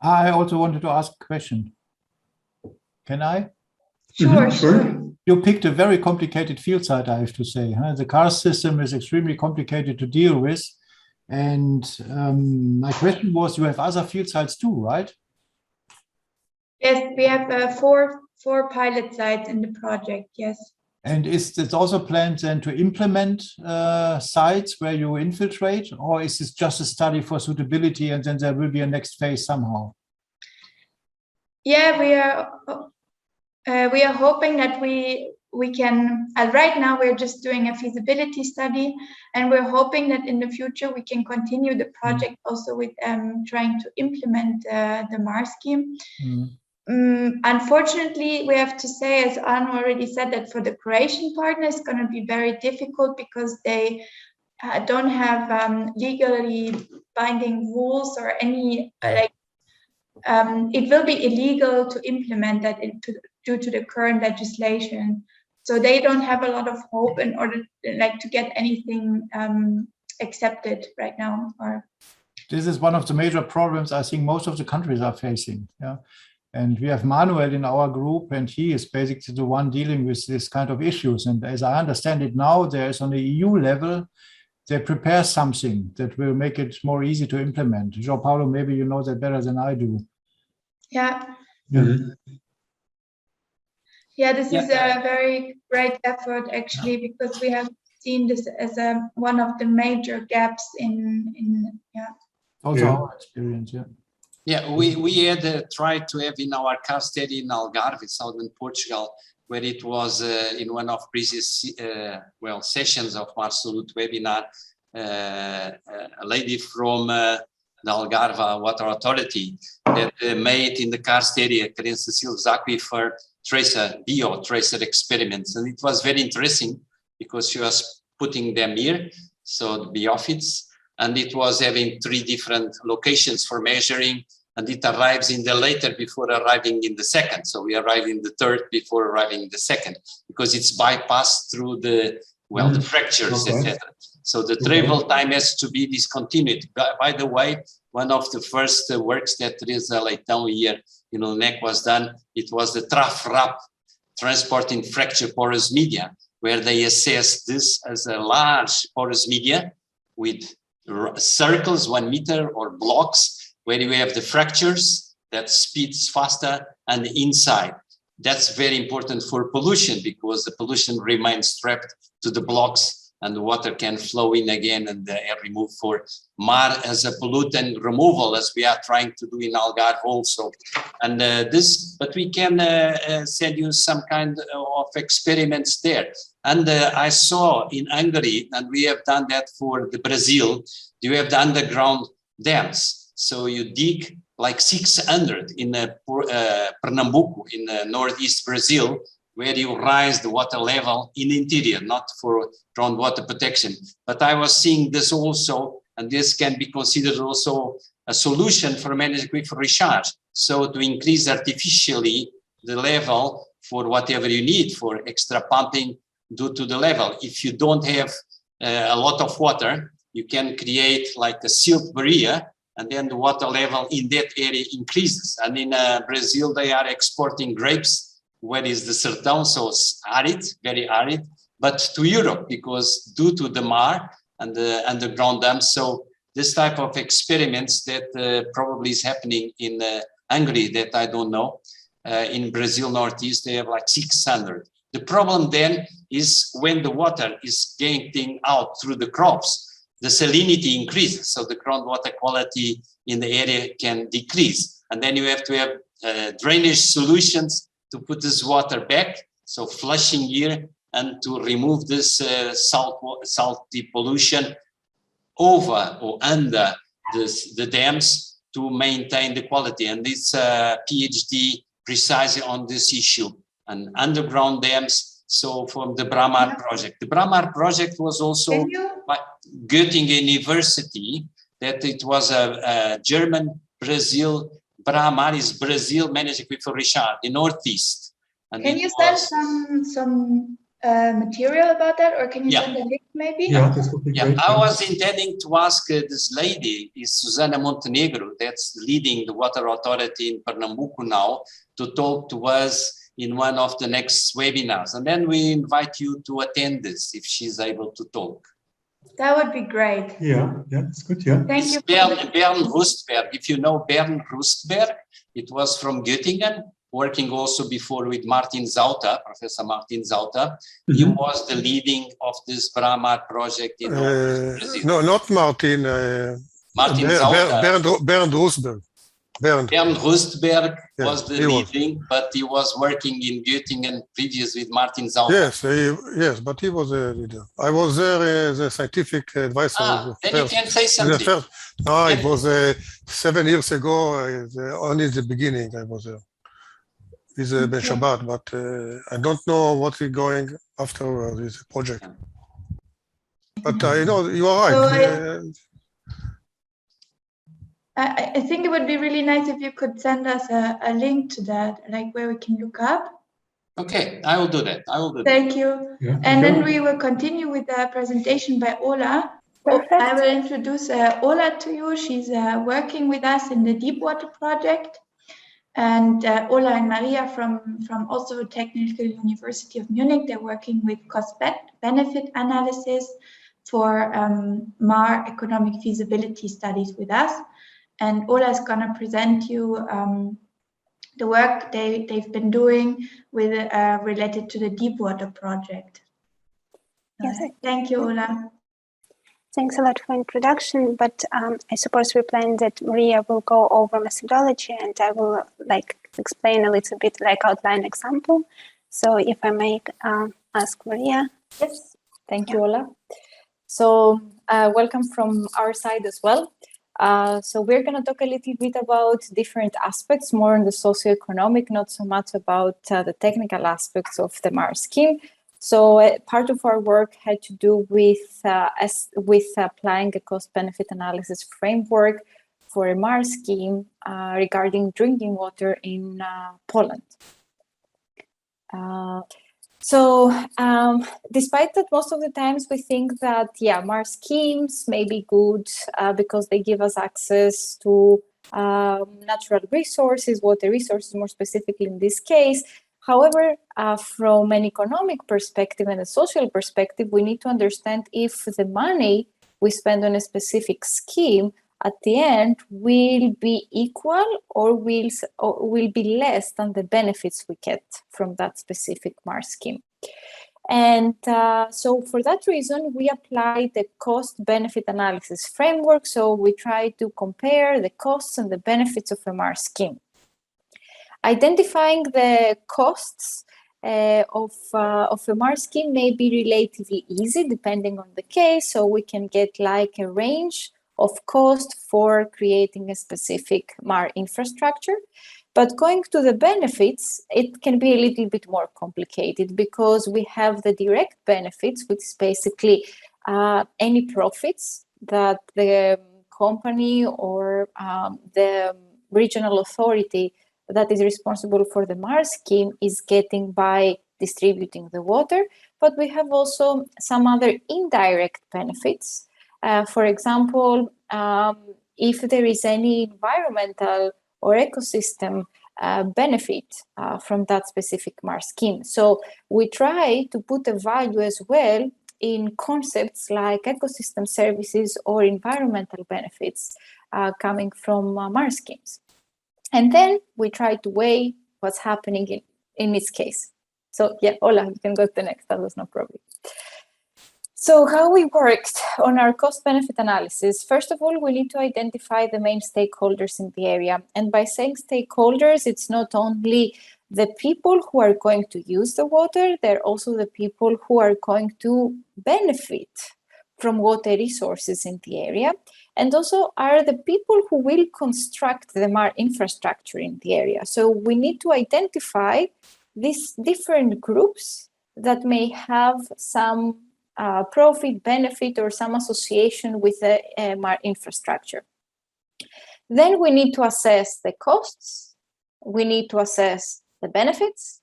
I also wanted to ask a question. Can I? Sure, sure. You picked a very complicated field site, I have to say. Huh? The karst system is extremely complicated to deal with. And my question was, you have other field sites too, right? Yes, we have four pilot sites in the project, yes. And is it also planned then to implement sites where you infiltrate, or is this just a study for suitability and then there will be a next phase somehow? Yeah, we are hoping that we can, right now we're just doing a feasibility study, and we're hoping that in the future we can continue the project also with trying to implement the MAR scheme. Unfortunately, we have to say, as Anne already said, that for the Croatian partner it's going to be very difficult because they don't have legally binding rules or any it will be illegal to implement that due to the current legislation. So they don't have a lot of hope in order to get anything accepted right now. This is one of the major problems I think most of the countries are facing. Yeah. And we have Manuel in our group, and he is basically the one dealing with this kind of issues. And as I understand it now, there is on the EU level, they prepare something that will make it more easy to implement. João Paulo, maybe you know that better than I do. Yeah. Yeah. Yeah, this is a very great effort actually, because we have seen this as one of the major gaps in Also our experience, yeah. Yeah, we had tried to have in our case study in Algarve, southern Portugal, where it was in one of previous sessions of Absolute webinar, a lady from the Algarve Water Authority that made in the karst area, Crença-Silves Aquifer bio-tracer experiments. And it was very interesting because she was putting them here, so the biophytes, and it was having 3 different locations for measuring, and it arrives in the later before arriving in the second. So we arrive in the third before arriving in the second, because it's bypassed through the, the fractures, etc. So the travel time has to be discontinued. By the way, one of the first works that Teresa Leitão here in UNEC was done, it was the TRAF-RAP, transporting fracture porous media, where they assessed this as a large porous media with circles 1 meter or blocks, where you have the fractures that speeds faster and inside. That's very important for pollution, because the pollution remains trapped to the blocks and the water can flow in again and the air removed for MAR as a pollutant removal, as we are trying to do in Algarve also. And but we can send you some kind of experiments there. And I saw in Hungary, and we have done that for the Brazil, you have the underground dams. So you dig like 600 in Pernambuco, in northeast Brazil, where you rise the water level in interior, not for groundwater protection. But I was seeing this also, and this can be considered also a solution for managed aquifer recharge. So to increase artificially the level for whatever you need for extra pumping due to the level. If you don't have a lot of water, you can create like a silt barrier, and then the water level in that area increases. And in Brazil, they are exporting grapes, where is the sertão, so it's arid, very arid, but to Europe, because due to the MAR and the underground dams. So this type of experiments that probably is happening in Hungary, that I don't know. In Brazil, Northeast, they have like 600. The problem then is when the water is getting out through the crops, the salinity increases, so the groundwater quality in the area can decrease. And then you have to have drainage solutions to put this water back, so flushing here, and to remove this salty pollution over or under the dams to maintain the quality. And it's a PhD precisely on this issue. And underground dams, so from the Bramar project. The Bramar project was also by Göttingen University, that it was a German Brazil. Bramar is Brazil managed aquifer recharge, the Northeast. And can you send some material about that, or can you Yeah. send a link maybe? Yeah, this would be Yeah, great. I was intending to ask this lady, is Susana Montenegro, that's leading the water authority in Pernambuco now, to talk to us in one of the next webinars. And then we invite you to attend this if she's able to talk. That would be great. Yeah, that's good. Yeah. Thank It's you. Bern Rustberg. If you know Bern Rustberg, it was from Göttingen, working also before with Martin Zauter, Professor Martin Zauter. He was the leading of this Brahma project in Brazil. No, not Martin. Martin Zauter. Bernd Rustberg. Bernd Rustberg Yeah, was the he was. leading, but he was working in Göttingen previous with Martin Zauter. Yes, yes, but he was a leader. I was there as a scientific advisor. Then you can say something. No, it was 7 years ago. Only the beginning I was there with Ben Shabbat, but I don't know what is going after this project. But I know you are right. I think it would be really nice if you could send us a link to that, like where we can look up. Okay, I will do that. I will do that. Thank you. Yeah, And then we will continue with the presentation by Ola. I will introduce Ola to you. She's working with us in the Deepwater project. And Ola and Maria from also Technical University of Munich, they're working with cost-benefit analysis for MAR economic feasibility studies with us. And Ola is going to present you the work they've been doing with related to the Deepwater project. Yes, thank you, Ola. Thanks a lot for introduction, but I suppose we plan that Maria will go over methodology and I will explain a little bit, outline example. So if I may ask Maria. Yes, thank you, Ola. So welcome from our side as well. So we're going to talk a little bit about different aspects, more on the socioeconomic, not so much about the technical aspects of the MAR scheme. So part of our work had to do with applying a cost-benefit analysis framework for a MAR scheme regarding drinking water in Poland. Despite that, most of the times we think that, MAR schemes may be good because they give us access to natural resources, water resources more specifically in this case. However, from an economic perspective and a social perspective, we need to understand if the money we spend on a specific scheme at the end will be equal or will be less than the benefits we get from that specific MAR scheme. And so for that reason, we apply the cost-benefit analysis framework. So we try to compare the costs and the benefits of a MAR scheme. Identifying the costs of a MAR scheme may be relatively easy depending on the case. So we can get a range of cost for creating a specific MAR infrastructure. But going to the benefits, it can be a little bit more complicated because we have the direct benefits, which is basically any profits that the company or the regional authority that is responsible for the MAR scheme is getting by distributing the water. But we have also some other indirect benefits. For example, if there is any environmental or ecosystem benefit from that specific MAR scheme. So we try to put a value as well in concepts like ecosystem services or environmental benefits coming from MAR schemes. And then we try to weigh what's happening in its case. So Ola, you can go to the next, that was no problem. So how we worked on our cost-benefit analysis, first of all, we need to identify the main stakeholders in the area. And by saying stakeholders, it's not only the people who are going to use the water, they're also the people who are going to benefit from water resources in the area, and also are the people who will construct the MAR infrastructure in the area. So we need to identify these different groups that may have some profit, benefit, or some association with the MAR infrastructure. Then we need to assess the costs, we need to assess the benefits,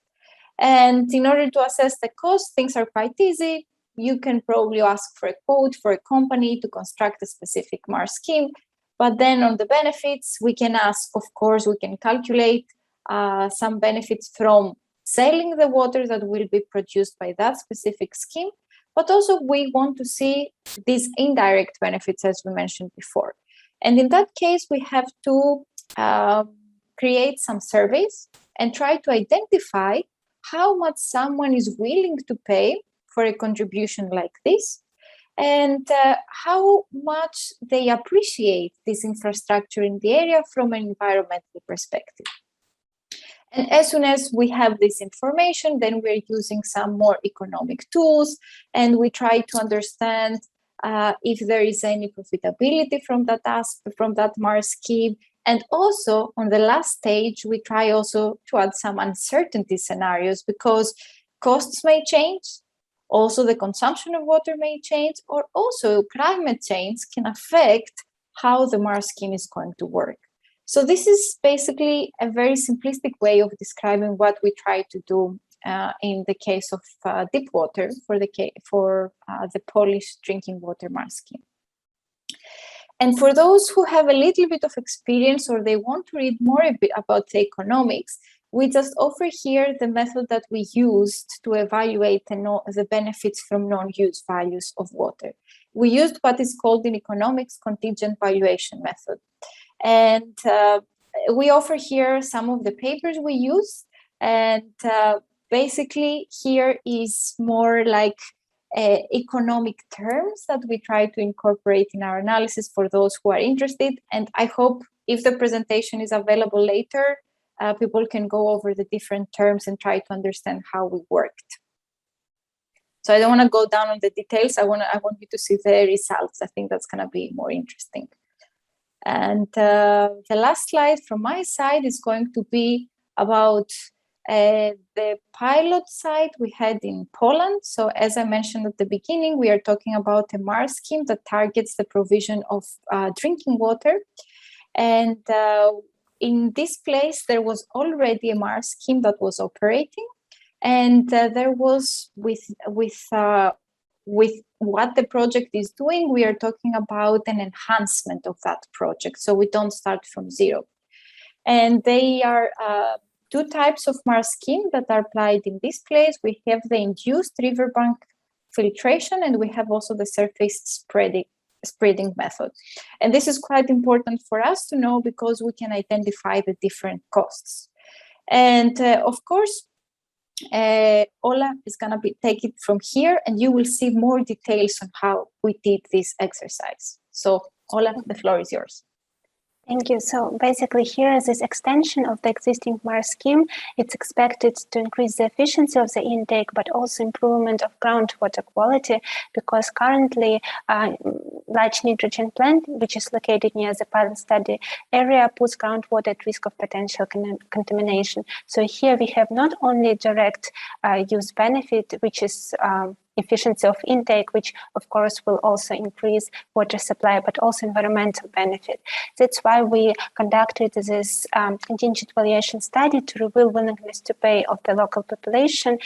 And in order to assess the cost, things are quite easy. You can probably ask for a quote for a company to construct a specific MAR scheme. But then on the benefits, we can ask, of course, we can calculate some benefits from selling the water that will be produced by that specific scheme. But also we want to see these indirect benefits, as we mentioned before. And in that case, we have to create some surveys and try to identify how much someone is willing to pay for a contribution like this, and how much they appreciate this infrastructure in the area from an environmental perspective. And as soon as we have this information, then we're using some more economic tools, and we try to understand if there is any profitability from that MAR scheme. And also on the last stage, we try also to add some uncertainty scenarios, because costs may change, also the consumption of water may change, or also climate change can affect how the MAR scheme is going to work. So this is basically a very simplistic way of describing what we try to do in the case of DEEPWATER for the Polish drinking water MAR scheme. And for those who have a little bit of experience or they want to read more about the economics, we just offer here the method that we used to evaluate the benefits from non-use values of water. We used what is called in economics contingent valuation method. And we offer here some of the papers we use. And basically here is more like economic terms that we try to incorporate in our analysis for those who are interested. And I hope if the presentation is available later, people can go over the different terms and try to understand how we worked. So I don't want to go down on the details. I want you to see the results. I think that's going to be more interesting. And the last slide from my side is going to be about the pilot site we had in Poland. So as I mentioned at the beginning, we are talking about a MAR scheme that targets the provision of drinking water. And in this place, there was already a MAR scheme that was operating. And there was, with what the project is doing, we are talking about an enhancement of that project. So we don't start from zero. And they are two types of MAR scheme that are applied in this place. We have the induced riverbank filtration, and we have also the surface spreading method. And this is quite important for us to know because we can identify the different costs. And of course, Ola is going to take it from here, and you will see more details on how we did this exercise. So Ola, the floor is yours. Thank you. So basically here is this extension of the existing MAR scheme. It's expected to increase the efficiency of the intake, but also improvement of groundwater quality, because currently large nitrogen plant, which is located near the pilot study area, puts groundwater at risk of potential contamination. So here we have not only direct use benefit, which is efficiency of intake, which of course will also increase water supply, but also environmental benefit. That's why we conducted this contingent valuation study to reveal willingness to pay of the local population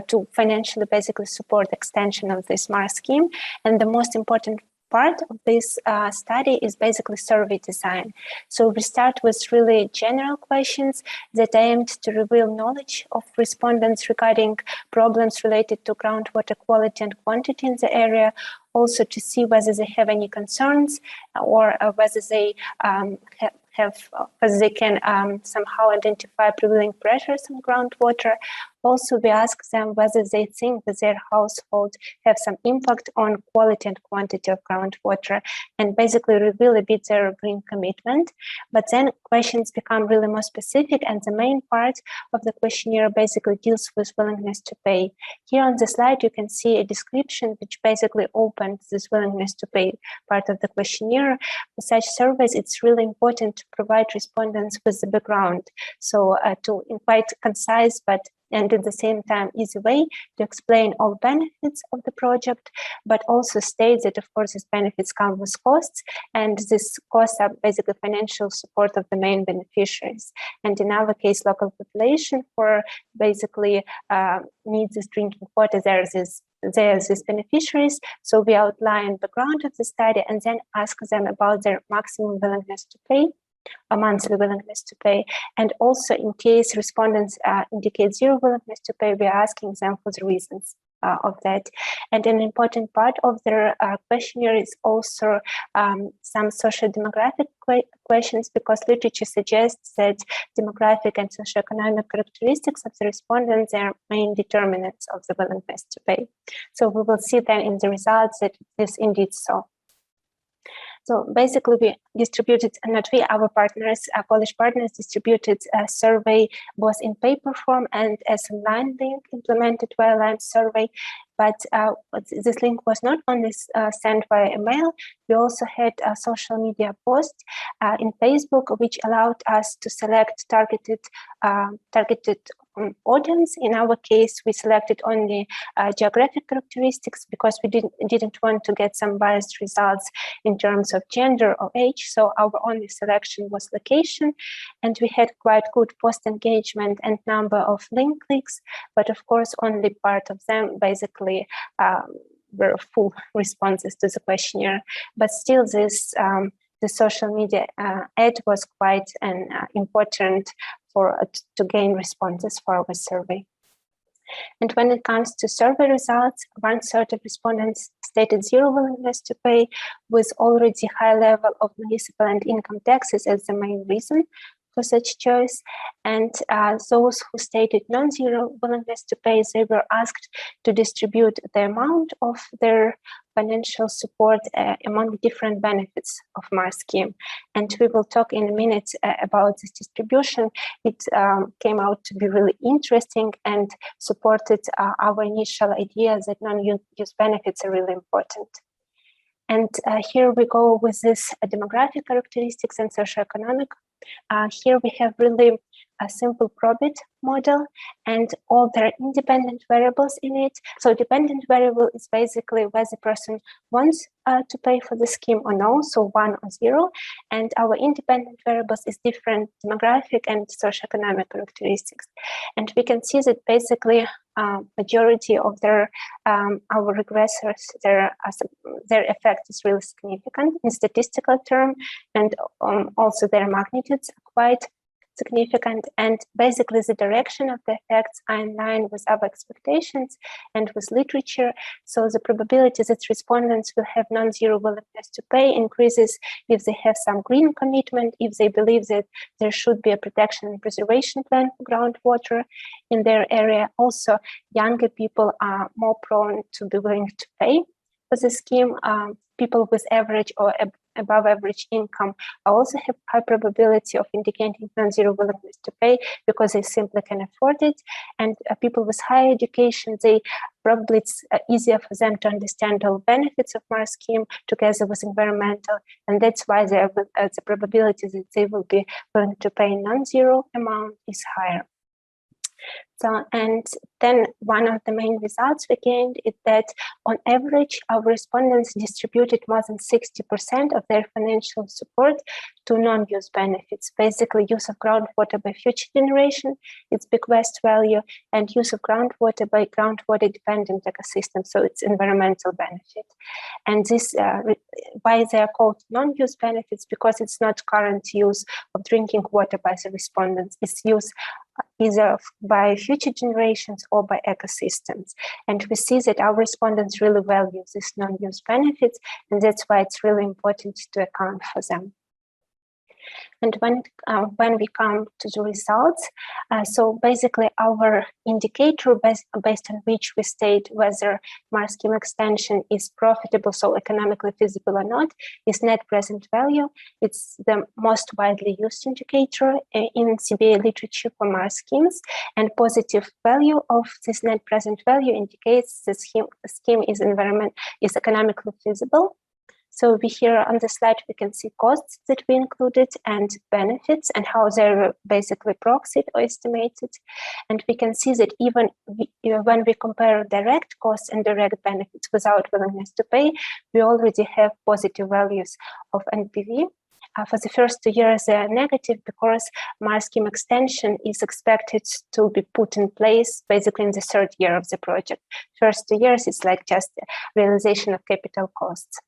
to financially basically support extension of this MAR scheme. And the most important part of this study is basically survey design. So we start with really general questions that aimed to reveal knowledge of respondents regarding problems related to groundwater quality and quantity in the area, also to see whether they have any concerns or whether they whether they can somehow identify prevailing pressures on groundwater. Also, we ask them whether they think that their household have some impact on quality and quantity of groundwater, and basically reveal a bit their green commitment. But then questions become really more specific, and the main part of the questionnaire basically deals with willingness to pay. Here on the slide, you can see a description which basically opens this willingness to pay part of the questionnaire. For such surveys, it's really important to provide respondents with the background. So to in quite concise but and at the same time easy way to explain all benefits of the project, but also state that, of course, these benefits come with costs, and these costs are basically financial support of the main beneficiaries. And in our case, local population for basically needs this drinking water, there's these beneficiaries. So we outline the background of the study and then ask them about their maximum willingness to pay, a monthly willingness to pay. And also in case respondents indicate zero willingness to pay, we are asking them for the reasons of that. And an important part of their questionnaire is also some social demographic questions, because literature suggests that demographic and socioeconomic characteristics of the respondents are main determinants of the willingness to pay. So we will see then in the results that this is indeed so. So basically, we distributed, not we, our partners, our Polish partners distributed a survey both in paper form and as a line link implemented via line survey. But this link was not only sent via email, we also had a social media post in Facebook, which allowed us to select targeted audience. In our case, we selected only geographic characteristics because we didn't want to get some biased results in terms of gender or age. So our only selection was location, and we had quite good post engagement and number of link clicks. But of course, only part of them basically were full responses to the questionnaire. But still, this the social media ad was quite an important to gain responses for our survey. And when it comes to survey results, 1/3 of respondents stated zero willingness to pay, with already high level of municipal and income taxes as the main reason for such choice. And those who stated non-zero willingness to pay, they were asked to distribute the amount of their financial support among different benefits of MARS scheme. And we will talk in a minute about this distribution. It came out to be really interesting and supported our initial idea that non-use benefits are really important. And here we go with this demographic characteristics and socioeconomic. Here we have really a simple probit model and all their independent variables in it. So dependent variable is basically whether the person wants to pay for the scheme or no, so 1 or 0. And our independent variables is different demographic and socioeconomic characteristics. And we can see that basically majority of their our regressors, their effect is really significant in statistical term, and also their magnitudes are quite significant. And basically the direction of the effects are in line with our expectations and with literature. So the probability that respondents will have non-zero willingness to pay increases if they have some green commitment, if they believe that there should be a protection and preservation plan for groundwater in their area. Also, younger people are more prone to be willing to pay for the scheme. People with average or above average income also have high probability of indicating non-zero willingness to pay because they simply can afford it. And people with higher education, they probably it's easier for them to understand all benefits of MARS scheme together with environmental, and that's why the probability that they will be willing to pay non-zero amount is higher. So, and then one of the main results we gained is that on average, our respondents distributed more than 60% of their financial support to non-use benefits, basically use of groundwater by future generation, its bequest value, and use of groundwater by groundwater dependent ecosystem, so it's environmental benefit. And this, why they are called non-use benefits, because it's not current use of drinking water by the respondents, it's use either by future generations or by ecosystems. And we see that our respondents really value these non-use benefits, and that's why it's really important to account for them. And when we come to the results, so basically our indicator based on which we state whether MARS scheme extension is profitable, so economically feasible or not, is net present value. It's the most widely used indicator in CBA literature for MARS schemes, and positive value of this net present value indicates the scheme is economically feasible. So here on the slide, we can see costs that we included and benefits and how they're basically proxied or estimated. And we can see that even when we compare direct costs and direct benefits without willingness to pay, we already have positive values of NPV. For the first 2 years, they are negative because Mars scheme extension is expected to be put in place basically in the 3rd year of the project. First 2 years, it's like just realization of capital costs.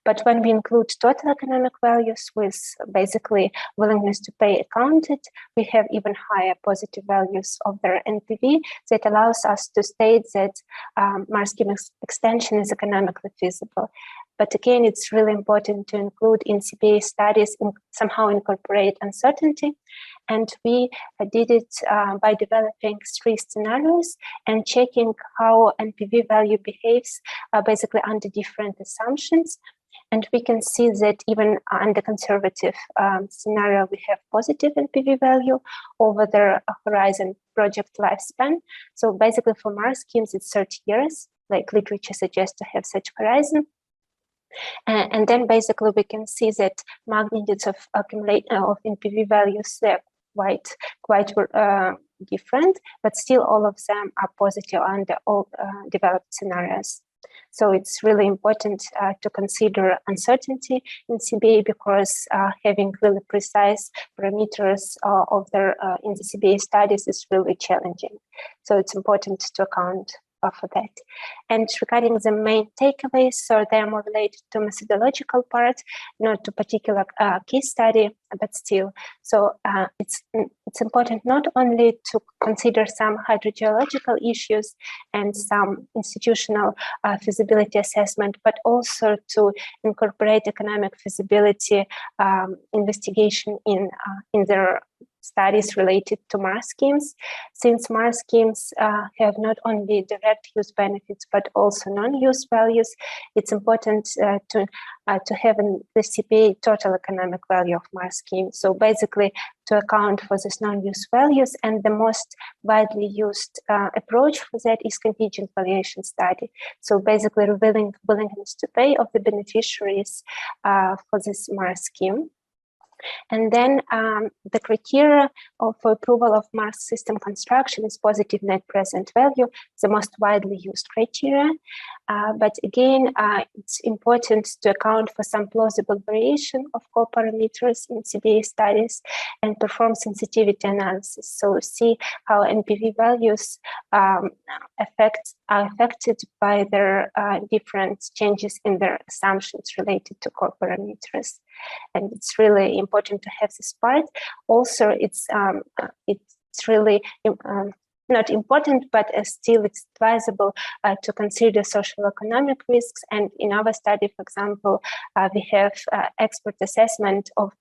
But when we include total economic values with basically willingness to pay accounted, we have even higher positive values of their NPV that allows us to state that Mars scheme extension is economically feasible. But again, it's really important to include in CBA studies and somehow incorporate uncertainty. And we did it by developing 3 scenarios and checking how NPV value behaves basically under different assumptions. And we can see that even under conservative scenario, we have positive NPV value over the horizon project lifespan. So basically for Mars schemes, it's 30 years, like literature suggests to have such horizon. And then basically we can see that magnitudes of of NPV values, they're quite different, but still all of them are positive under all developed scenarios. So it's really important to consider uncertainty in CBA because having really precise parameters of their in the CBA studies is really challenging. So it's important to account for that. And regarding the main takeaways, so they're more related to methodological part, not to particular case study, but still. So it's important not only to consider some hydrogeological issues and some institutional feasibility assessment, but also to incorporate economic feasibility investigation in their studies related to Mars schemes, since Mars schemes have not only direct use benefits but also non-use values. It's important to have in the CPA total economic value of Mars scheme. So basically to account for these non-use values, and the most widely used approach for that is contingent valuation study. So basically willingness to pay of the beneficiaries for this Mars scheme. And then the criteria for approval of Mars system construction is positive net present value, the most widely used criteria. But again, it's important to account for some plausible variation of core parameters in CBA studies and perform sensitivity analysis. So see how NPV values are affected by their different changes in their assumptions related to core parameters. And it's really important to have this part. Also, it's really not important, but still it's advisable to consider social economic risks. And in our study, for example, we have expert assessment of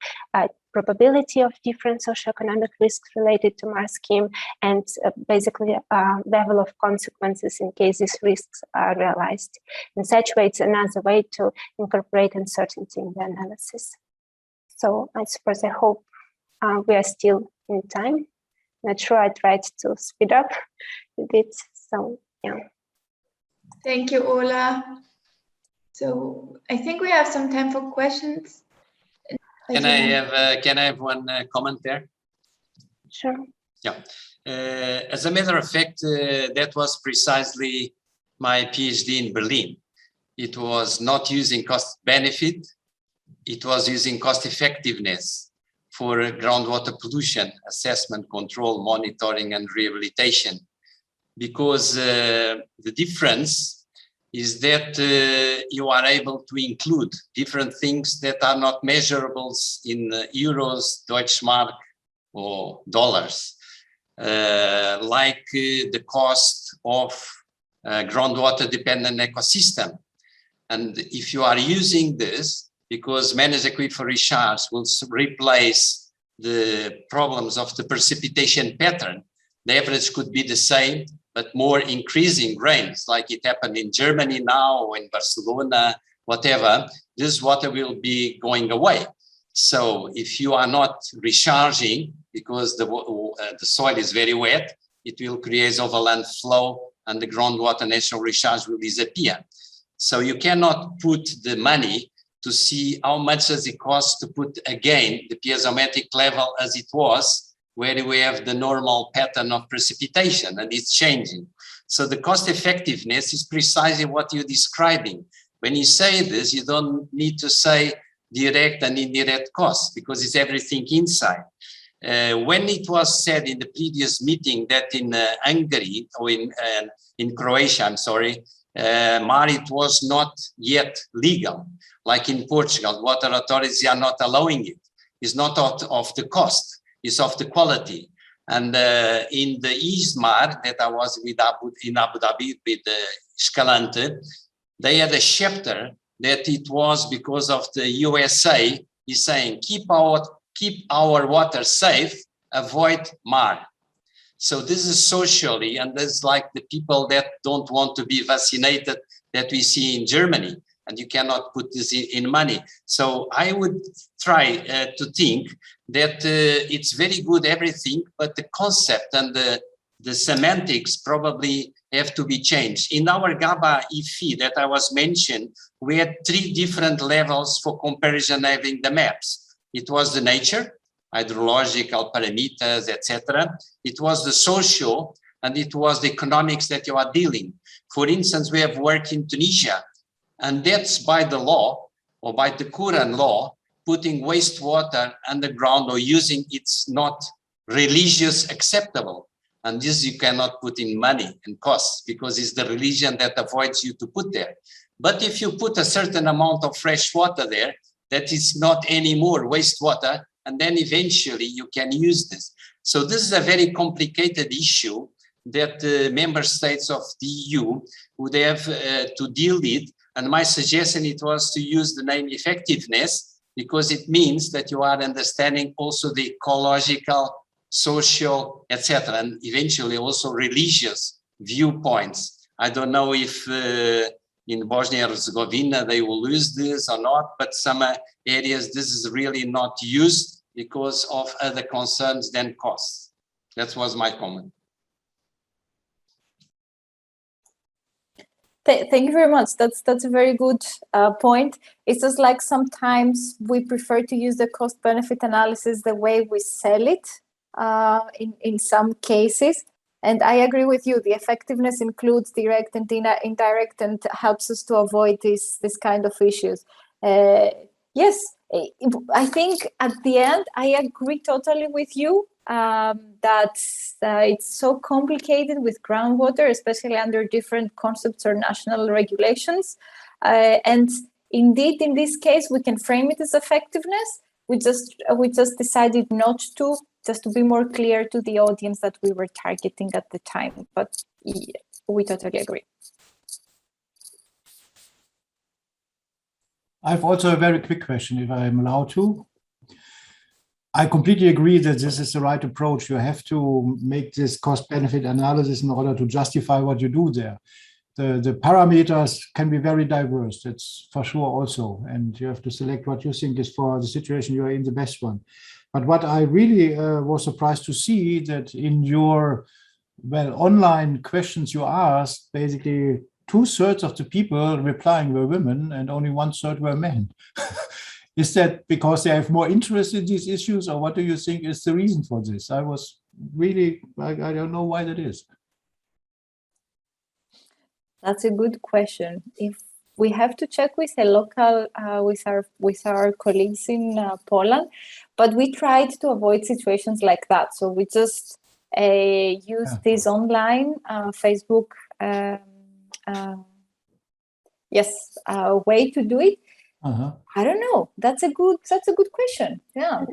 probability of different socioeconomic risks related to Mars scheme and basically level of consequences in case these risks are realized. In such way, it's another way to incorporate uncertainty in the analysis. So I suppose, I hope we are still in time. Not sure, I tried to speed up a bit, so yeah. Thank you, Ola. So I think we have some time for questions. Can I have one comment there? Sure. Yeah. As a matter of fact, that was precisely my PhD in Berlin. It was not using cost benefit, it was using cost effectiveness for groundwater pollution assessment, control, monitoring, and rehabilitation. Because the difference is that you are able to include different things that are not measurables in euros, Deutschmark, or dollars, like the cost of groundwater dependent ecosystem. And if you are using this, because managed aquifer recharge will replace the problems of the precipitation pattern, the average could be the same, but more increasing rains, like it happened in Germany now, or in Barcelona, whatever, this water will be going away. So if you are not recharging, because the soil is very wet, it will create overland flow and the groundwater natural recharge will disappear. So you cannot put the money to see how much does it cost to put again the piezometric level as it was, where we have the normal pattern of precipitation and it's changing. So the cost effectiveness is precisely what you're describing. When you say this, you don't need to say direct and indirect costs because it's everything inside. When it was said in the previous meeting that in Hungary or in Croatia, I'm sorry, MAR was not yet legal. Like in Portugal, water authorities are not allowing it. It's not of the cost, it's of the quality. And in the ESMAR that I was with in Abu Dhabi with Escalante, they had a chapter that it was because of the USA is saying, keep our water safe, avoid MAR. So this is socially, and this like the people that don't want to be vaccinated that we see in Germany, and you cannot put this in money. So I would try to think that it's very good everything, but the concept and the semantics probably have to be changed. In our GABA EFI that I was mentioned, we had 3 different levels for comparison having the maps. It was the nature, hydrological parameters, etc. It was the social, and it was the economics that you are dealing. For instance, we have work in Tunisia, and that's by the law or by the current law, putting wastewater underground or using it's not religious acceptable. And this you cannot put in money and costs because it's the religion that avoids you to put there. But if you put a certain amount of fresh water there, that is not anymore wastewater, and then eventually you can use this. So this is a very complicated issue that the member states of the EU would have to deal with. And my suggestion it was to use the name effectiveness because it means that you are understanding also the ecological, social, etc., and eventually also religious viewpoints. I don't know if in Bosnia and Herzegovina they will use this or not, but some areas this is really not used because of other concerns than costs. That was my comment. Thank you very much. That's a very good point. It's just like sometimes we prefer to use the cost-benefit analysis the way we sell it in some cases. And I agree with you. The effectiveness includes direct and indirect and helps us to avoid this kind of issues. Yes, I think at the end, I agree totally with you that it's so complicated with groundwater, especially under different concepts or national regulations. And indeed, in this case, we can frame it as effectiveness. We just decided not to, just to be more clear to the audience that we were targeting at the time. But yeah, we totally agree. I've also a very quick question, if I'm allowed to. I completely agree that this is the right approach. You have to make this cost-benefit analysis in order to justify what you do there. The parameters can be very diverse, that's for sure also. And you have to select what you think is for the situation you are in the best one. But what I really was surprised to see that in your, online questions you asked, basically 2/3 of the people replying were women and only 1/3 were men. Is that because they have more interest in these issues, or what do you think is the reason for this? I was really, I don't know why that is. That's a good question. If we have to check with a local, with our colleagues in Poland, but we tried to avoid situations like that. So we just use this online Facebook, way to do it. I don't know. That's a good question. Yeah.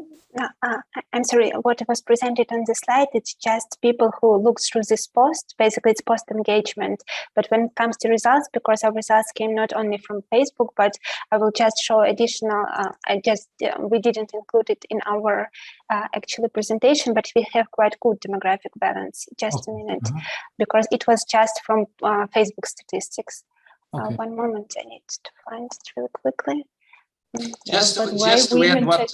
I'm sorry. What was presented on the slide, it's just people who look through this post. Basically, it's post engagement. But when it comes to results, because our results came not only from Facebook, but I will just show additional. We didn't include it in our actual presentation, but we have quite good demographic balance. Just a minute, because it was just from Facebook statistics. One moment, I need to find it really quickly. Just to add what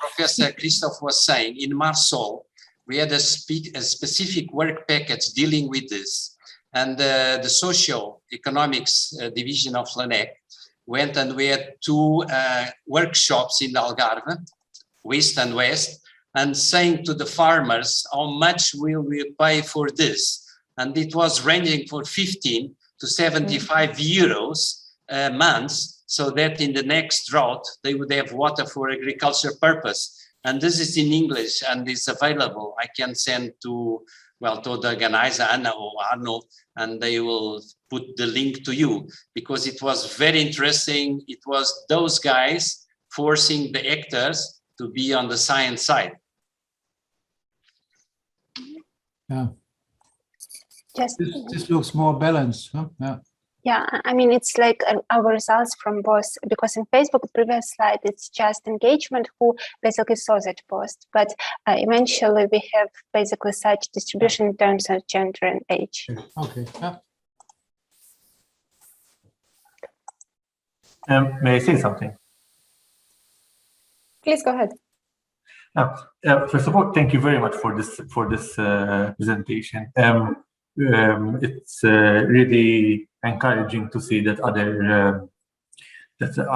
Professor Christoph was saying, in Marsol, we had a specific work package dealing with this. And the social economics division of LANEC, went and we had two workshops in Algarve, East and West, and saying to the farmers, how much will we pay for this? And it was ranging for 15 to 75 euros a month, so that in the next drought, they would have water for agriculture purpose. And this is in English and it's available. I can send to the organizer, Anna or Arnold, and they will put the link to you, because it was very interesting. It was those guys forcing the actors to be on the science side. Yeah. Just This looks more balanced. Huh? Yeah. yeah, I mean, it's like our results from both, because in Facebook, the previous slide, it's just engagement who basically saw that post. But eventually we have basically such distribution in terms of gender and age. Okay. Yeah. May I say something? Please go ahead. First of all, thank you very much for this presentation. It's really encouraging to see that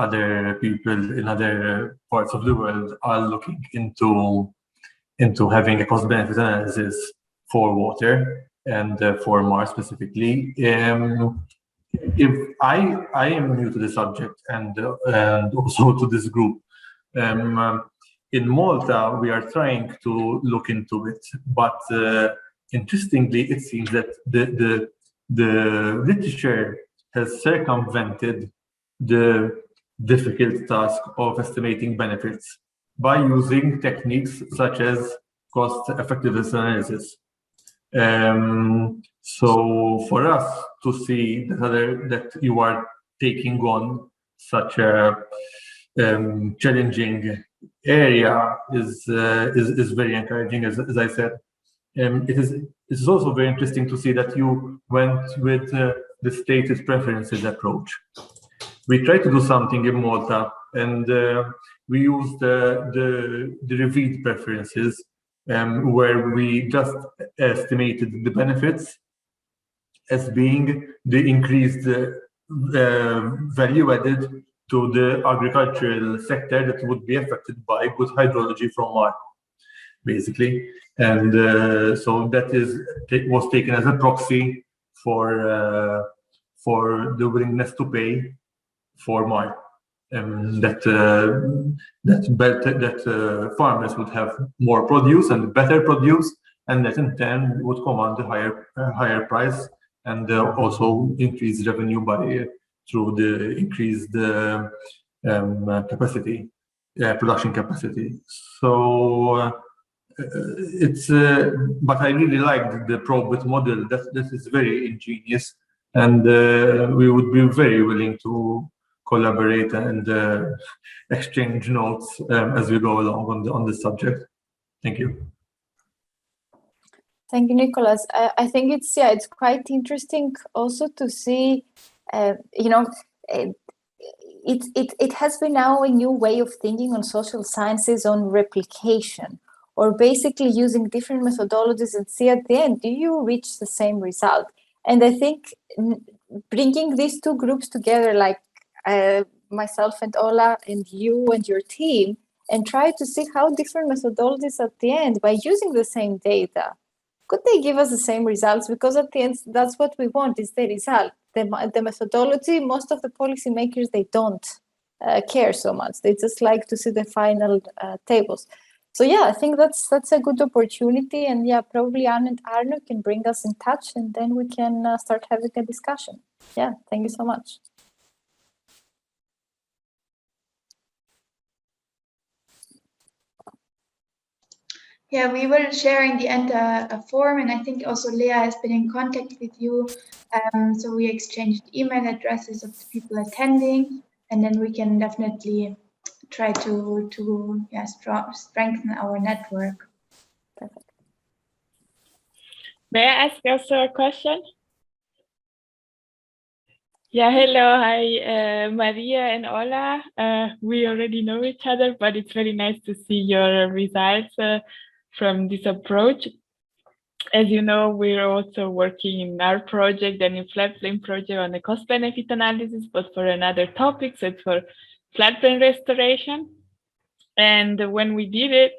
other people in other parts of the world are looking into having a cost-benefit analysis for water and for Mars specifically. If I am new to the subject and also to this group. In Malta, we are trying to look into it, but interestingly, it seems that the literature has circumvented the difficult task of estimating benefits by using techniques such as cost-effectiveness analysis. So for us to see that you are taking on such a challenging area is very encouraging, as I said. It is also very interesting to see that you went with the stated preferences approach. We tried to do something in Malta, and we used the revealed preferences, where we just estimated the benefits as being the increased value added to the agricultural sector that would be affected by good hydrology from Mars, basically. And so that was taken as a proxy for the willingness to pay for Mars. That farmers would have more produce and better produce, and that in turn would command a higher price and also increase revenue through the increased capacity, production capacity. So it's, but I really liked the probit model. That is very ingenious, and we would be very willing to collaborate and exchange notes as we go along on this subject. Thank you. Thank you, Nicholas. I think it's quite interesting also to see, it has been now a new way of thinking on social sciences, on replication, or basically using different methodologies and see at the end, do you reach the same result? And I think bringing these two groups together, like myself and Ola and you and your team, and try to see how different methodologies at the end, by using the same data, could they give us the same results? Because at the end, that's what we want, is the result. The methodology, most of the policymakers, they don't care so much. They just like to see the final tables. So yeah, I think that's a good opportunity. And yeah, probably Anne and Arno can bring us in touch, and then we can start having a discussion. Yeah, thank you so much. Yeah, we will share in the end a form, and I think also Leah has been in contact with you. So we exchanged email addresses of the people attending, and then we can definitely try to strengthen our network. Perfect. May I ask also a question? Yeah, hello, hi, Maria and Ola. We already know each other, but it's very nice to see your results from this approach. as you know, we're also working in our project and in floodplain project on the cost-benefit analysis, but for another topic, so it's for floodplain restoration. And when we did it,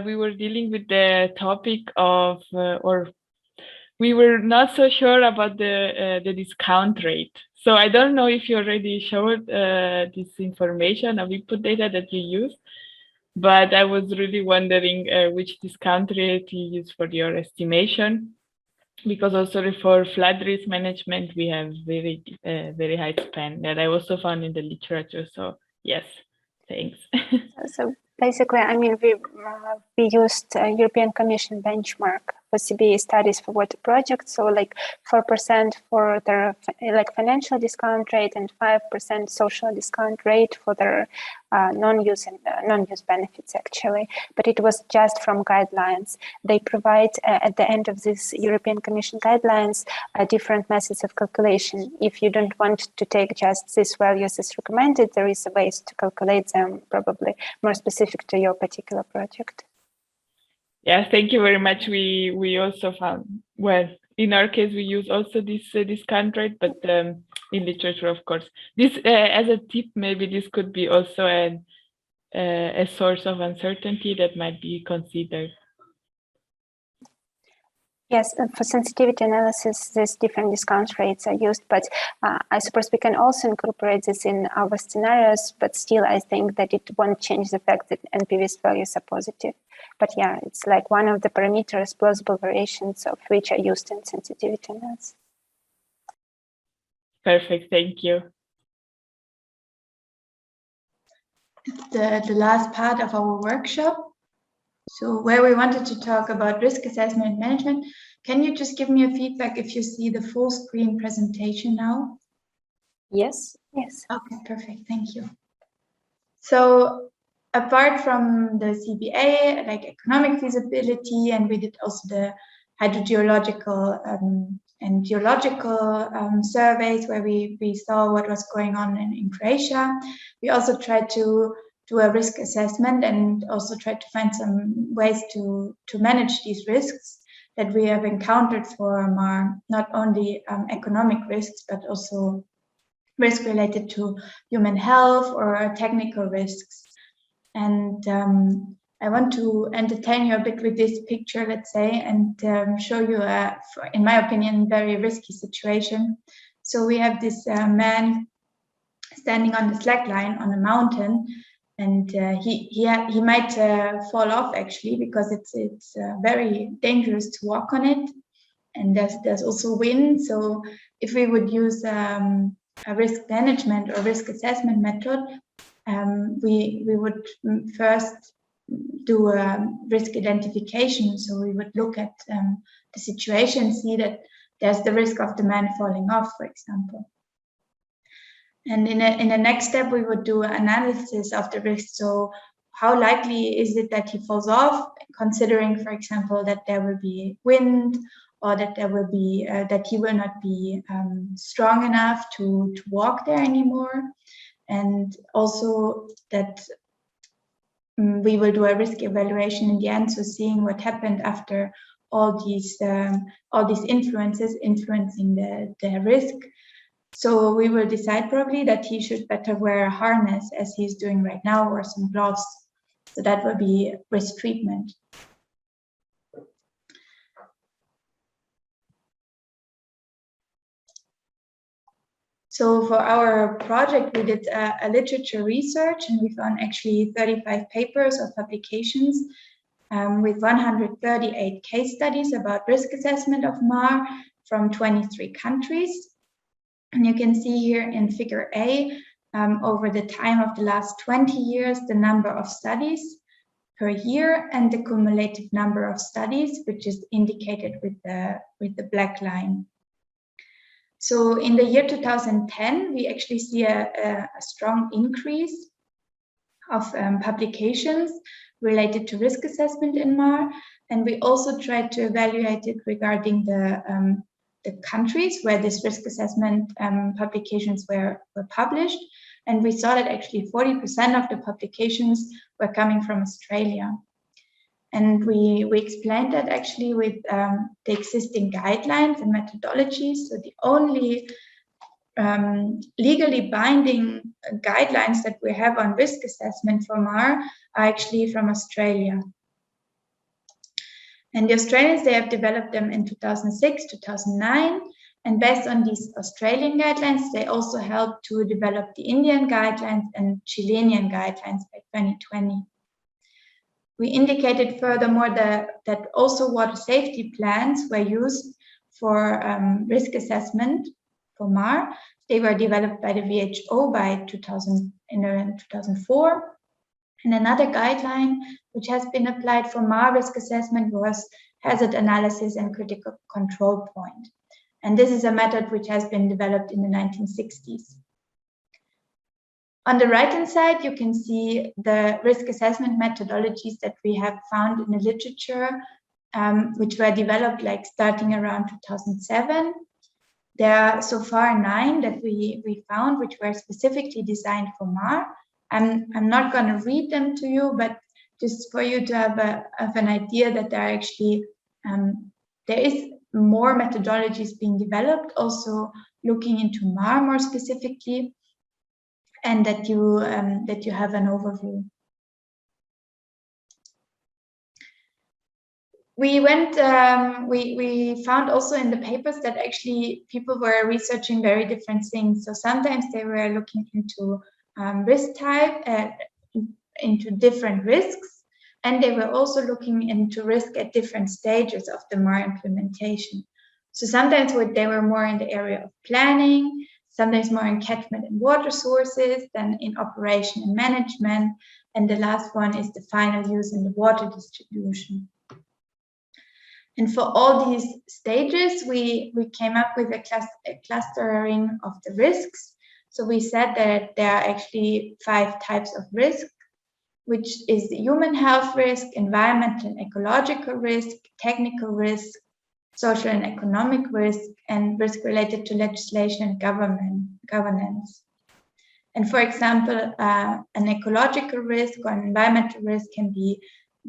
we were dealing with the topic of, or we were not so sure about the discount rate. So I don't know if you already showed this information of input data that you use, but I was really wondering which discount rate you use for your estimation, because also for flood risk management, we have very high span that I also found in the literature. So yes, thanks. So basically, I mean, we used European Commission benchmark for CBA studies for water projects. So like 4% for their like financial discount rate and 5% social discount rate for their non-use benefits actually. But it was just from guidelines. They provide at the end of this European Commission guidelines different methods of calculation. If you don't want to take just these values as recommended, there is a way to calculate them probably more specific to your particular project. Yeah, thank you very much. We also found, well, in our case, we use also this discount rate, but in literature, of course. This, as a tip, maybe this could be also a source of uncertainty that might be considered. Yes, for sensitivity analysis, these different discount rates are used, but I suppose we can also incorporate this in our scenarios, but still I think that it won't change the fact that NPV's values are positive. But yeah, it's like one of the parameters, plausible variations of which are used in sensitivity analysis. Perfect, thank you. The last part of our workshop. So where we wanted to talk about risk assessment and management, can you just give me a feedback if you see the full screen presentation now? Yes. Yes. Okay, perfect, thank you. So apart from the CBA, like economic feasibility, and we did also the hydrogeological and geological surveys where we saw what was going on in Croatia. We also tried to do a risk assessment and also tried to find some ways to manage these risks that we have encountered for not only economic risks, but also risk related to human health or technical risks. And I want to entertain you a bit with this picture, let's say, and show you, in my opinion, very risky situation. So we have this man standing on the slackline on a mountain, and he might fall off actually, because it's very dangerous to walk on it, and there's also wind. So if we would use a risk management or risk assessment method, we would first do a risk identification. So we would look at the situation, see that there's the risk of the man falling off, for example. And in the next step, we would do analysis of the risk. So how likely is it that he falls off, considering, for example, that there will be wind, or that there will be that he will not be strong enough to walk there anymore, and also that we will do a risk evaluation in the end, so seeing what happened after all these influences influencing the risk. So we will decide probably that he should better wear a harness, as he's doing right now, or some gloves. So that will be risk treatment. So for our project, we did a literature research, and we found actually 35 papers or publications with 138 case studies about risk assessment of MAR from 23 countries. And you can see here in figure A, over the time of the last 20 years, the number of studies per year and the cumulative number of studies, which is indicated with the black line. So in the year 2010, we actually see a strong increase of publications related to risk assessment in MAR. And we also tried to evaluate it regarding the countries where this risk assessment publications were published. And we saw that actually 40% of the publications were coming from Australia. And we explained that actually with the existing guidelines and methodologies. So the only legally binding guidelines that we have on risk assessment for MAR are actually from Australia. And the Australians, they have developed them in 2006, 2009. And based on these Australian guidelines, they also helped to develop the Indian guidelines and Chilean guidelines by 2020. We indicated furthermore that also water safety plans were used for risk assessment for MAR. They were developed by the WHO by 2004. And another guideline which has been applied for MAR risk assessment was hazard analysis and critical control point. And this is a method which has been developed in the 1960s. On the right-hand side, you can see the risk assessment methodologies that we have found in the literature, which were developed like starting around 2007. There are so far 9 that we found, which were specifically designed for MAR. I'm not going to read them to you, but just for you to have an idea that there are actually there is more methodologies being developed, also looking into MAR more specifically, and that you have an overview. We found also in the papers that actually people were researching very different things. So sometimes they were looking into risk type, into different risks, and they were also looking into risk at different stages of the MAR implementation. So sometimes they were more in the area of planning, sometimes more in catchment and water sources, then in operation and management, and the last one is the final use in the water distribution. And for all these stages, we came up with a clustering of the risks. So we said that there are actually 5 types of risk, which is the human health risk, environmental and ecological risk, technical risk, social and economic risk, and risk related to legislation and governance. And for example, an ecological risk or an environmental risk can be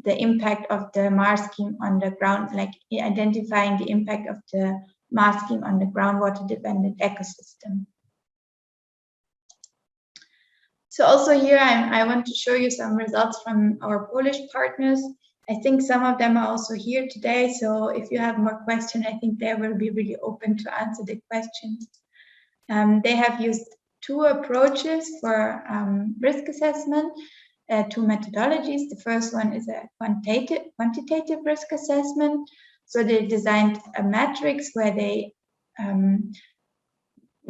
the impact of the MAR scheme on the ground, like identifying the impact of the MAR scheme on the groundwater dependent ecosystem. So also here, I want to show you some results from our Polish partners. I think some of them are also here today. So if you have more questions, I think they will be really open to answer the questions. They have used 2 approaches for risk assessment, 2 methodologies. The first one is a quantitative risk assessment. So they designed a matrix where they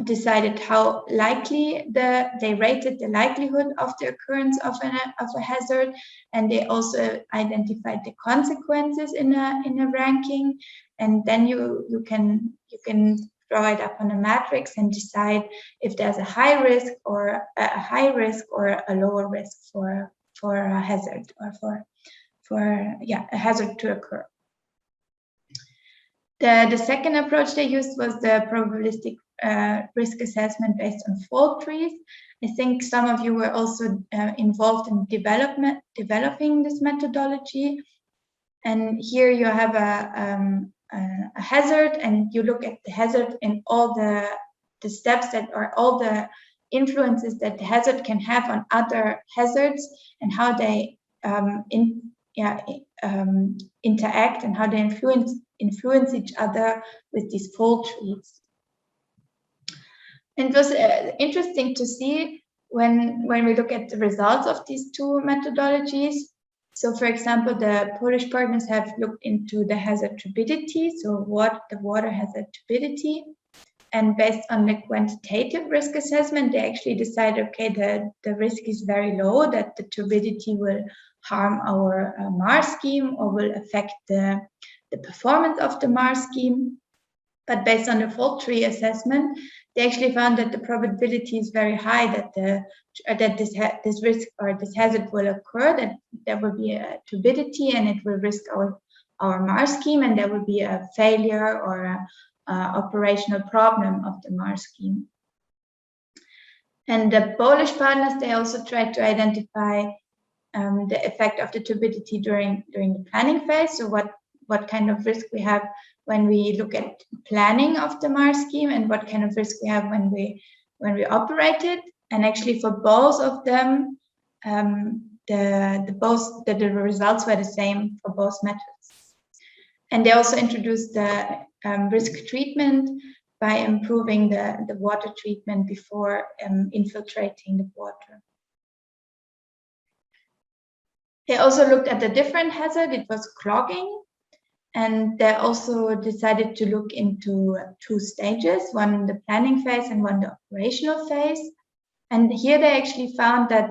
decided how likely they rated the likelihood of the occurrence of a hazard, and they also identified the consequences in a ranking, and then you can draw it up on a matrix and decide if there's a high risk or a lower risk for a hazard or for a hazard to occur. The second approach they used was the probabilistic risk assessment based on fault trees. I think some of you were also involved in developing this methodology. And here you have a hazard, and you look at the hazard in all the steps that are all the influences that the hazard can have on other hazards, and how they interact and how they influence each other with these fault trees. And it was interesting to see when we look at the results of these 2 methodologies. So for example, the Polish partners have looked into the hazard turbidity, so what the water hazard turbidity. And based on the quantitative risk assessment, they actually decide, okay, the risk is very low, that the turbidity will harm our MAR scheme or will affect the performance of the MAR scheme. But based on the fault tree assessment, they actually found that the probability is very high that this risk or this hazard will occur, that there will be a turbidity and it will risk our MAR scheme, and there will be a failure or a operational problem of the MAR scheme. And the Polish partners, they also tried to identify the effect of the turbidity during the planning phase. So what kind of risk we have when we look at planning of the Mars scheme, and what kind of risk we have when we operate it. And actually for both of them, the results were the same for both methods. And they also introduced the risk treatment by improving the water treatment before infiltrating the water. They also looked at a different hazard. It was clogging. And they also decided to look into 2 stages, one the planning phase and one the operational phase. And here they actually found that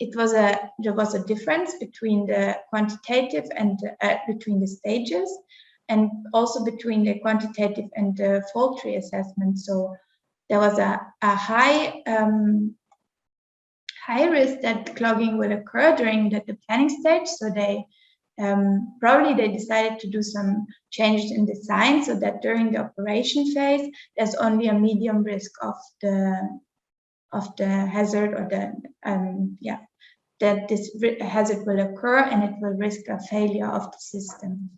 there was a difference between the quantitative and between the stages, and also between the quantitative and the fault tree assessment. So there was a high risk that clogging will occur during the planning stage. So they probably decided to do some changes in design so that during the operation phase, there's only a medium risk of the hazard, or that this hazard will occur and it will risk a failure of the system.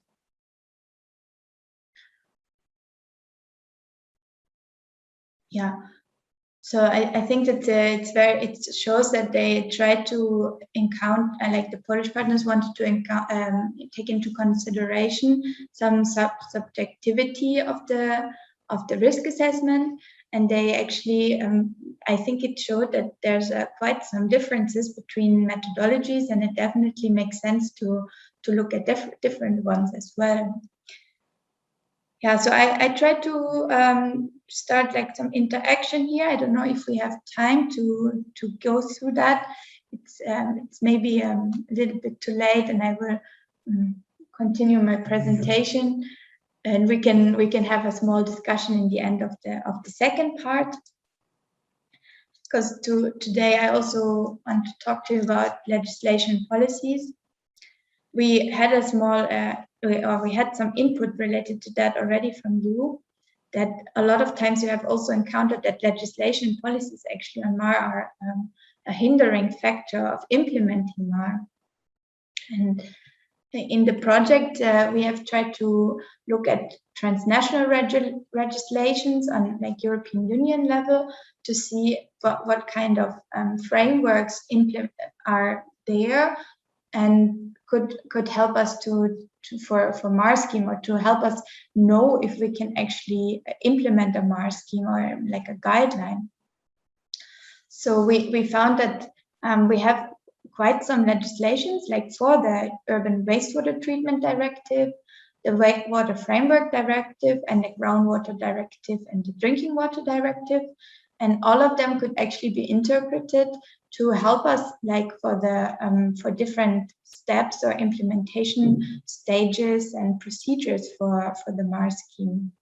Yeah. So I think that it shows that they tried to encounter, like the Polish partners wanted to take into consideration some subjectivity of the risk assessment, and they actually, I think it showed that there's quite some differences between methodologies, and it definitely makes sense to look at different ones as well. Yeah, so I tried to start like some interaction here. I don't know if we have time to go through that. It's maybe a little bit too late, and I will continue my presentation, and we can have a small discussion in the end of the second part. Because today I also want to talk to you about legislation policies. We had a small we had some input related to that already from you, that a lot of times you have also encountered that legislation policies actually on MAR are a hindering factor of implementing MAR. And in the project, we have tried to look at transnational legislations on like European Union level to see what kind of frameworks are there and could help us for MAR scheme, or to help us know if we can actually implement a MAR scheme or like a guideline. So we found that we have quite some legislations, like for the Urban Wastewater Treatment Directive, the Water Framework Directive, and the Groundwater Directive and the Drinking Water Directive. And all of them could actually be interpreted to help us, like for different steps or implementation stages and procedures for the MAR scheme.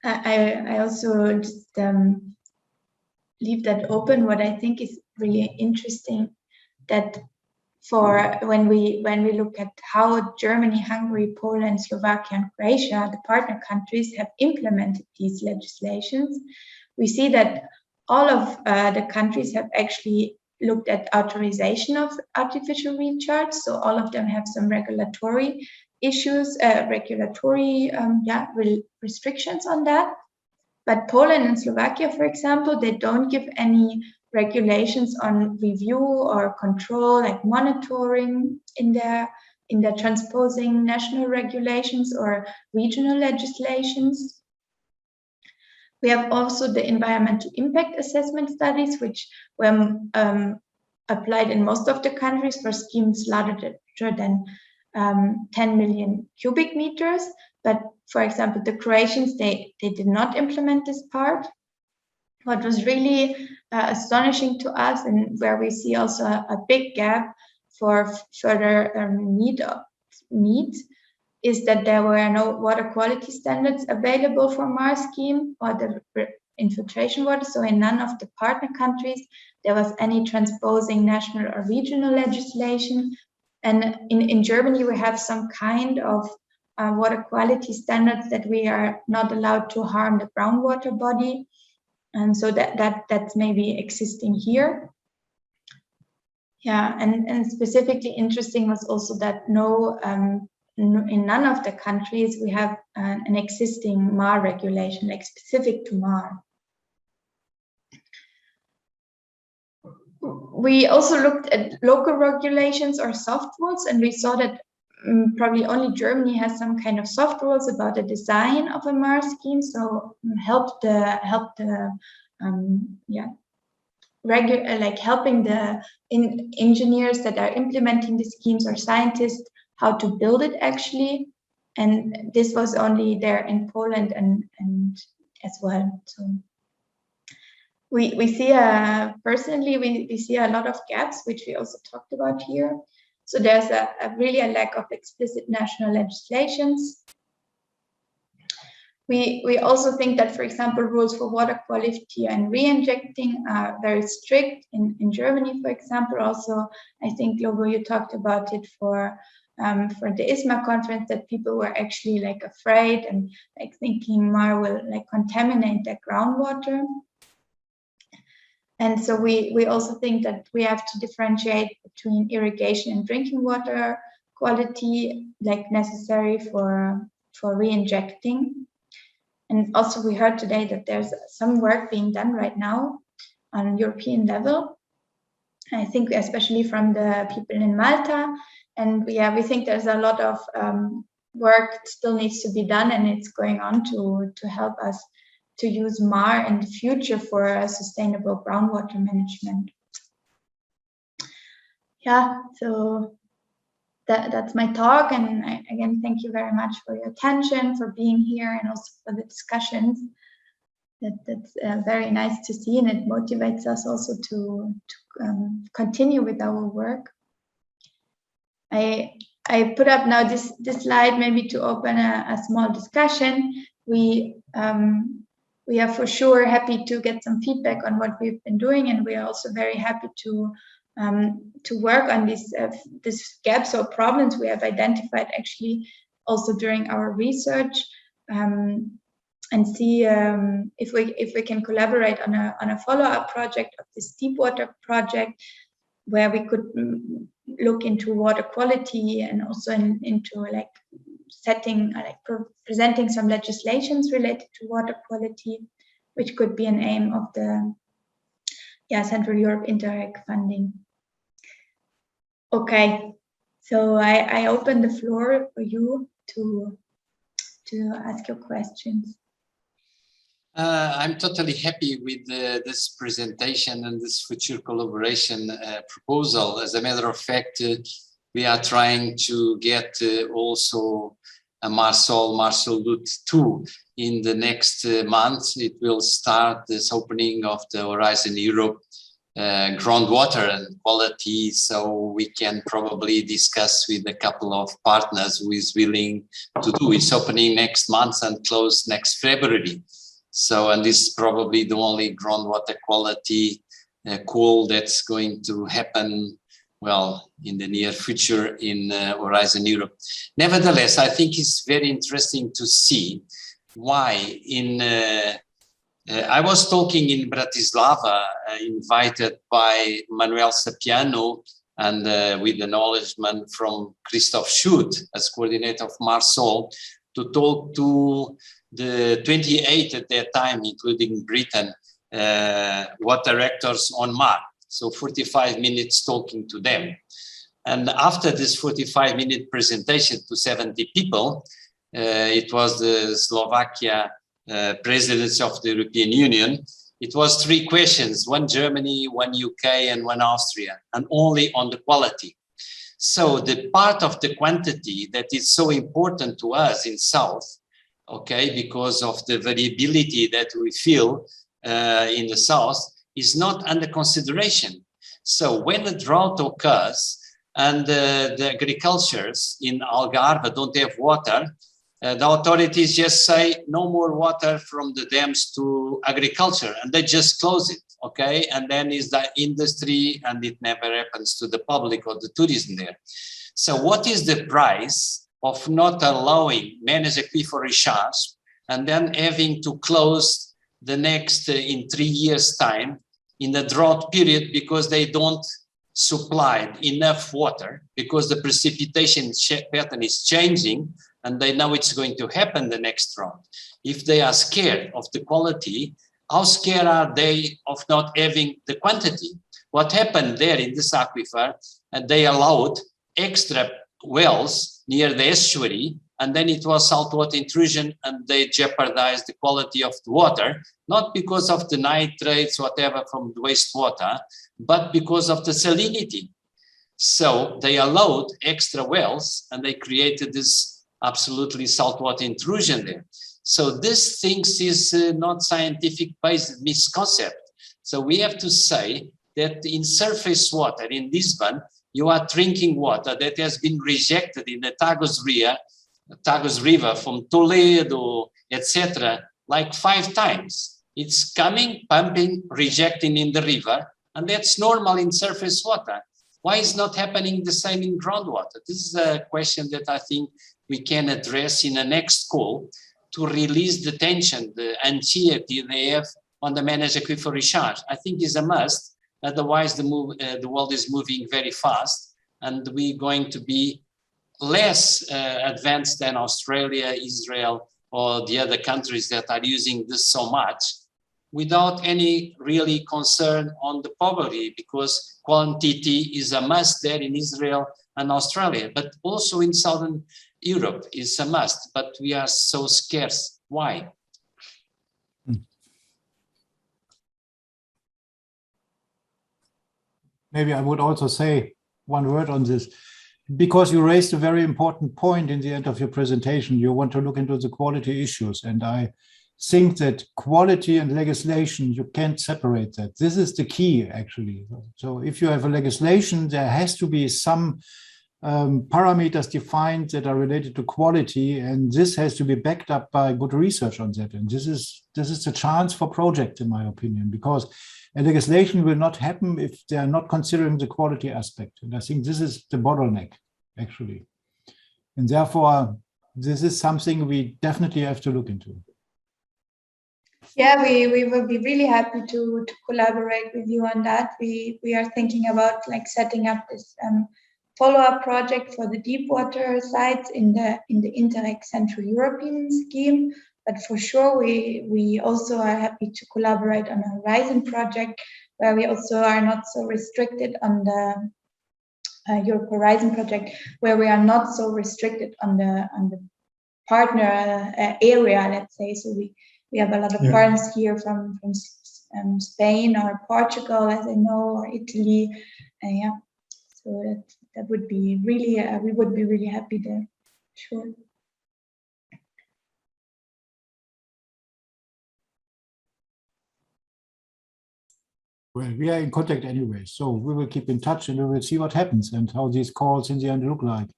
I also just leave that open. What I think is really interesting, that for when we look at how Germany, Hungary, Poland, Slovakia, and Croatia, the partner countries, have implemented these legislations, we see that all of the countries have actually looked at authorization of artificial recharge. So all of them have some regulatory issues, restrictions on that. But Poland and Slovakia, for example, they don't give any regulations on review or control, like monitoring in their transposing national regulations or regional legislations. We have also the environmental impact assessment studies, which were applied in most of the countries for schemes larger than 10 million cubic meters. But for example, the Croatians, they did not implement this part. What was really astonishing to us, and where we see also a big gap for further need, is that there were no water quality standards available for MAR scheme or the infiltration water. So in none of the partner countries, there was any transposing national or regional legislation. And in Germany, we have some kind of water quality standards that we are not allowed to harm the groundwater body. And so that's maybe existing here. Yeah, and specifically interesting was also that in none of the countries we have an existing MAR regulation, like specific to MAR. We also looked at local regulations or soft rules, and we saw that probably only Germany has some kind of soft rules about the design of a MAR scheme. So helping the engineers that are implementing the schemes or scientists how to build it actually. And this was only there in Poland and as well. So we see personally we see a lot of gaps, which we also talked about here. So there's really a lack of explicit national legislations. We also think that, for example, rules for water quality and re-injecting are very strict in Germany, for example. Also, I think, Lobo, you talked about it for the ISMA conference, that people were actually like afraid and like thinking MAR will like contaminate their groundwater. And so we also think that we have to differentiate between irrigation and drinking water quality, like necessary for re-injecting. And also we heard today that there's some work being done right now on European level. I think especially from the people in Malta. And we think there's a lot of work that still needs to be done, and it's going on to help us to use MAR in the future for a sustainable groundwater management. Yeah, so that's my talk, and again, thank you very much for your attention, for being here, and also for the discussions. That's very nice to see, and it motivates us also to continue with our work. I put up now this slide maybe to open a small discussion. We are for sure happy to get some feedback on what we've been doing, and we are also very happy to work on these gaps or problems we have identified actually also during our research, and see if we can collaborate on a follow-up project of this Deepwater project, where we could look into water quality and also into like setting, presenting some legislations related to water quality, which could be an aim of the Central Europe Interreg funding. Okay, so I open the floor for you to ask your questions. I'm totally happy with this presentation and this future collaboration proposal. As a matter of fact, we are trying to get also a Marsolut 2 in the next month. It will start this opening of the Horizon Europe groundwater and quality, so we can probably discuss with a couple of partners who is willing to do. It's opening next month and close next February. So, and this is probably the only groundwater quality call that's going to happen, well, in the near future in Horizon Europe. Nevertheless, I think it's very interesting to see why I was talking in Bratislava, invited by Manuel Sapiano and with acknowledgement from Christoph Schut as coordinator of Marsol, to talk to the 28 at that time, including Britain, water rectors on MAR. So 45 minutes talking to them. And after this 45-minute presentation to 70 people, it was the Slovakia presidency of the European Union. It was 3 questions, 1 Germany, 1 UK, and 1 Austria, and only on the quality. So the part of the quantity that is so important to us in South, okay, because of the variability that we feel in the South, is not under consideration. So when a drought occurs and the agricultures in Algarve don't have water, the authorities just say no more water from the dams to agriculture, and they just close it, okay? And then is the industry, and it never happens to the public or the tourism there. So what is the price of not allowing managed aquifer recharge and then having to close the next in 3 years' time in the drought period because they don't supplied enough water because the precipitation pattern is changing and they know it's going to happen the next round. If they are scared of the quality, how scared are they of not having the quantity? What happened there in this aquifer, and they allowed extra wells near the estuary, and then it was saltwater intrusion, and they jeopardized the quality of the water, not because of the nitrates, whatever, from the wastewater, but because of the salinity. So they allowed extra wells, and they created this absolutely saltwater intrusion there. So this things is not scientific-based misconcept. So we have to say that in surface water in Lisbon, you are drinking water that has been rejected in the Tagus River from Toledo, etc., like 5 times. It's coming, pumping, rejecting in the river, and that's normal in surface water. Why is not happening the same in groundwater? This is a question that I think we can address in the next call to release the tension, the anxiety they have on the managed aquifer recharge. I think is a must. Otherwise, the world is moving very fast, and we're going to be less advanced than Australia, Israel, or the other countries that are using this so much, without any really concern on the poverty, because quantity is a must there in Israel and Australia, but also in Southern Europe is a must, but we are so scarce. Why? Maybe I would also say one word on this, because you raised a very important point in the end of your presentation. You want to look into the quality issues, and I think that quality and legislation, you can't separate that. This is the key, actually. So if you have a legislation, there has to be some parameters defined that are related to quality, and this has to be backed up by good research on that. And this is the chance for projects, in my opinion, because a legislation will not happen if they are not considering the quality aspect. And I think this is the bottleneck, actually. And therefore, this is something we definitely have to look into. Yeah, we will be really happy to collaborate with you on that. We are thinking about like setting up this follow-up project for the deep water sites in the Interreg Central European scheme. But for sure, we also are happy to collaborate on a Horizon project, where we also are not so restricted on the Europe Horizon project, where we are not so restricted on the partner area, let's say. So we have a lot of partners here from Spain or Portugal, as I know, or Italy. Yeah, so that would be really, we would be really happy there. Sure. Well, we are in contact anyway, so we will keep in touch and we will see what happens and how these calls in the end look like.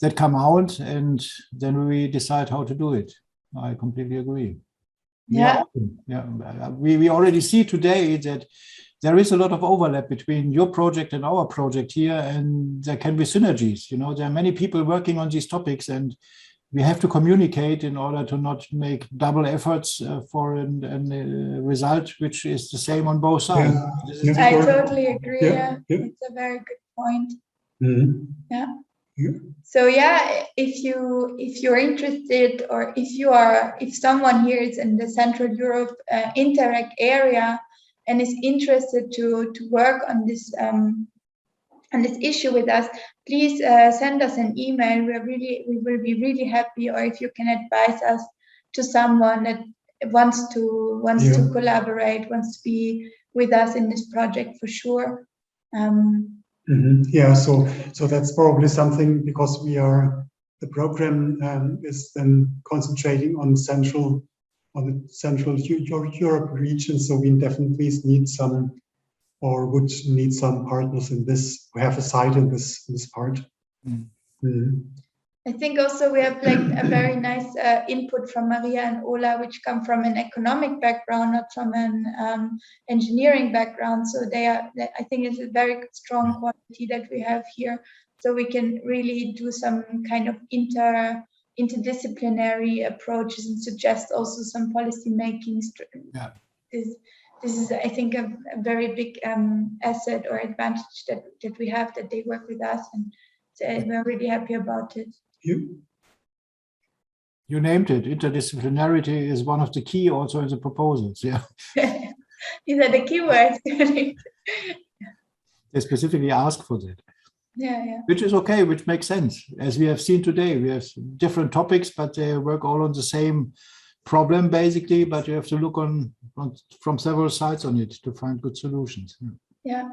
That come out, and then we decide how to do it. I completely agree. Yeah. We already see today that there is a lot of overlap between your project and our project here, and there can be synergies. You know, there are many people working on these topics, and we have to communicate in order to not make double efforts for a result which is the same on both sides. Yeah. I totally agree. Yeah. It's a very good point. Mm-hmm. Yeah. So yeah, if you're interested, or if someone here is in the Central Europe Interreg area and is interested to work on this issue with us, please send us an email. We will be really happy. Or if you can advise us to someone that wants to collaborate, wants to be with us in this project, for sure. Yeah, so that's probably something, because the program is then concentrating on the Central Europe region. So we definitely need would need some partners in this, who have a site in this part. I think also we have like a very nice input from Maria and Ola, which come from an economic background, not from an engineering background. So I think it's a very strong quality that we have here. So we can really do some kind of interdisciplinary approaches and suggest also some policy making this is, I think, a very big asset or advantage that we have, that they work with us, and so we're really happy about it. You named it. Interdisciplinarity is one of the key also in the proposals. Yeah. These are the keywords. They specifically ask for that. Yeah. Which is okay, which makes sense. As we have seen today, we have different topics, but they work all on the same problem basically, but you have to look on from several sides on it to find good solutions. Yeah.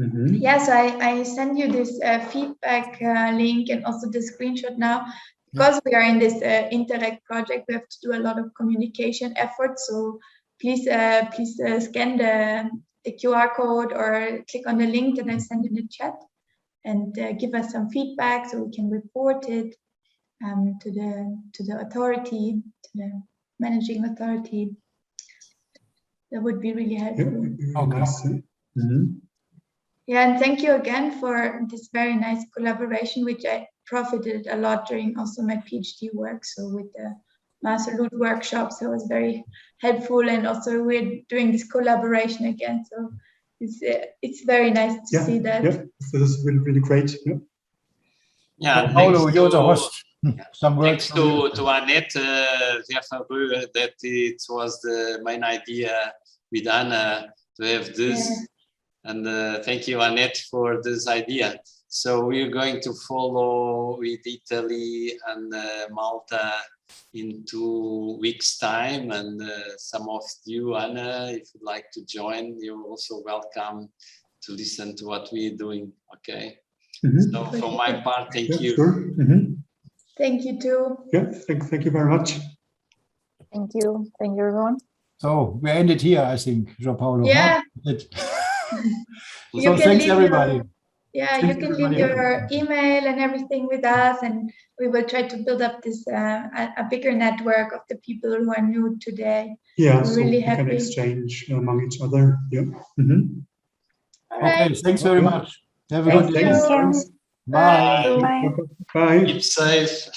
Mm-hmm. Yes, I send you this feedback link and also the screenshot now. Because we are in this Interact project, we have to do a lot of communication efforts. So please scan the QR code or click on the link that I send in the chat, and give us some feedback so we can report it to the authority, to the managing authority. That would be really helpful. Okay. Yeah, and thank you again for this very nice collaboration, which I profited a lot during also my PhD work. So with the Master Loot workshops, it was very helpful, and also we're doing this collaboration again. So it's very nice to see that. Yeah, so this is really great. Yeah, Paulo, you're the host. Some thanks words to Annette Verfabreux, that it was the main idea with Anna to have this. Yeah. And thank you, Annette, for this idea. So we're going to follow with Italy and Malta in 2 weeks' time. And some of you, Anna, if you'd like to join, you're also welcome to listen to what we're doing. Okay. So from my part, thank you. Sure. Thank you too. Yeah, thank you very much. Thank you. Thank you, everyone. So we ended here, I think, João Paulo. Yeah. So thanks everybody. You can leave your email and everything with us, and we will try to build up this a bigger network of the people who are new today. Yeah, we're so really we can happy. exchange among each other. Yeah. Okay, thanks very much. Have a good day. Thank you. Bye. Bye. Bye. Keep safe.